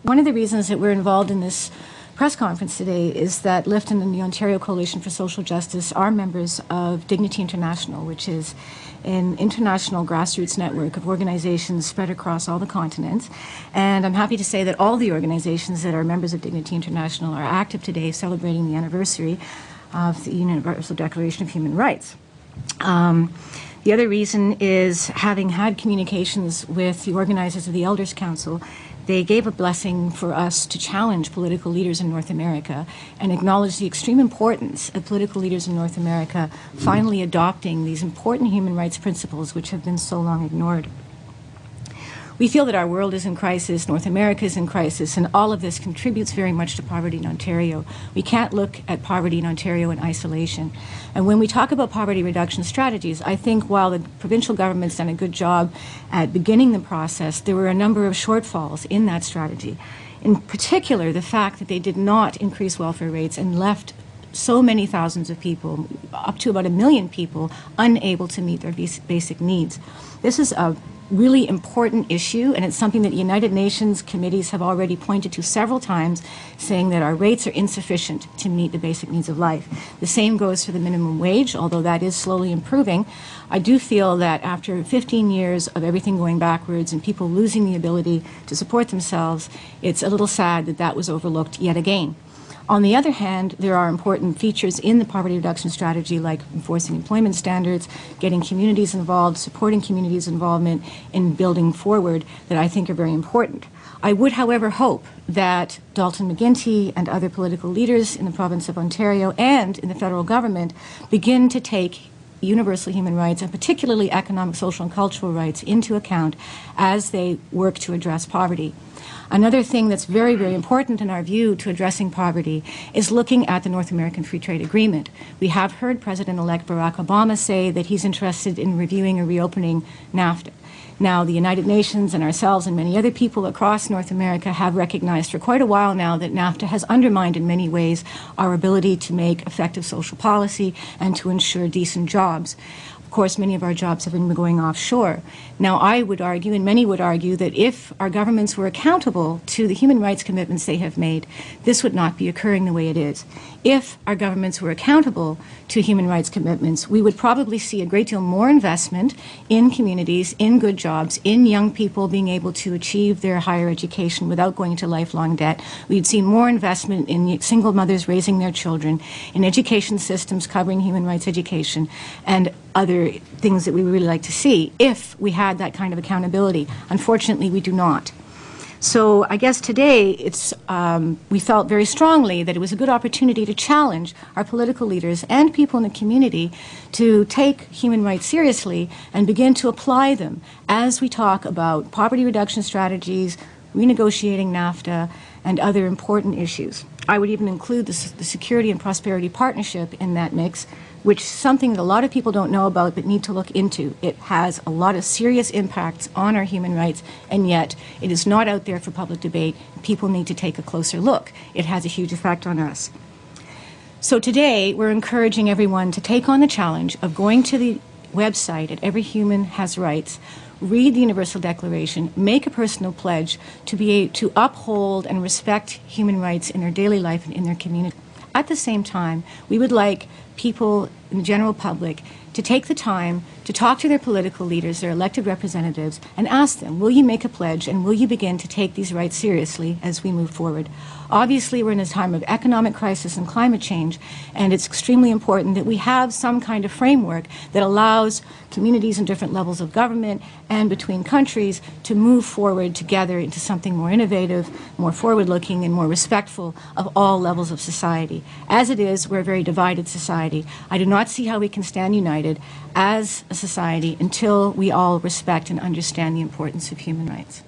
One of the reasons that we're involved in this press conference today is that Lifton and the Ontario Coalition for Social Justice are members of Dignity International, which is an international grassroots network of organizations spread across all the continents. And I'm happy to say that all the organizations that are members of Dignity International are active today, celebrating the anniversary of the Universal Declaration of Human Rights. The other reason is, having had communications with the organizers of the Elders Council, they gave a blessing for us to challenge political leaders in North America and acknowledge the extreme importance of political leaders in North America finally adopting these important human rights principles which have been so long ignored. We feel that our world is in crisis, North America is in crisis, and all of this contributes very much to poverty in Ontario. We can't look at poverty in Ontario in isolation. And when we talk about poverty reduction strategies, I think while the provincial government's done a good job at beginning the process, there were a number of shortfalls in that strategy. In particular, the fact that they did not increase welfare rates and left so many thousands of people, up to about 1 million people, unable to meet their basic needs. This is a really important issue, and it's something that the United Nations committees have already pointed to several times, saying that our rates are insufficient to meet the basic needs of life. The same goes for the minimum wage, although that is slowly improving. I do feel that after 15 years of everything going backwards and people losing the ability to support themselves, it's a little sad that that was overlooked yet again. On the other hand, there are important features in the poverty reduction strategy, like enforcing employment standards, getting communities involved, supporting communities' involvement in building forward, that I think are very important. I would, however, hope that Dalton McGuinty and other political leaders in the province of Ontario and in the federal government begin to take universal human rights, and particularly economic, social, and cultural rights, into account as they work to address poverty. Another thing that's very, very important in our view to addressing poverty is looking at the North American Free Trade Agreement. We have heard President-elect Barack Obama say that he's interested in reviewing or reopening NAFTA. Now, the United Nations and ourselves and many other people across North America have recognized for quite a while now that NAFTA has undermined in many ways our ability to make effective social policy and to ensure decent jobs. Of course, many of our jobs have been going offshore. Now, I would argue, and many would argue, that if our governments were accountable to the human rights commitments they have made, this would not be occurring the way it is. If our governments were accountable to human rights commitments, we would probably see a great deal more investment in communities, in good jobs, in young people being able to achieve their higher education without going into lifelong debt. We'd see more investment in single mothers raising their children, in education systems covering human rights education, and other things that we would really like to see if we had that kind of accountability. Unfortunately, we do not. So I guess today we felt very strongly that it was a good opportunity to challenge our political leaders and people in the community to take human rights seriously and begin to apply them as we talk about poverty reduction strategies, renegotiating NAFTA, and other important issues. I would even include the Security and Prosperity Partnership in that mix, which is something that a lot of people don't know about but need to look into. It has a lot of serious impacts on our human rights, and yet it is not out there for public debate. People need to take a closer look. It has a huge effect on us. So today, we're encouraging everyone to take on the challenge of going to the website at Every Human Has Rights, read the Universal Declaration, make a personal pledge to uphold and respect human rights in their daily life and in their community. At the same time, we would like people in the general public to take the time to talk to their political leaders, their elected representatives, and ask them, will you make a pledge and will you begin to take these rights seriously as we move forward? Obviously, we're in a time of economic crisis and climate change, and it's extremely important that we have some kind of framework that allows communities in different levels of government and between countries to move forward together into something more innovative, more forward-looking, and more respectful of all levels of society. As it is, we're a very divided society. I do not see how we can stand united as a society until we all respect and understand the importance of human rights.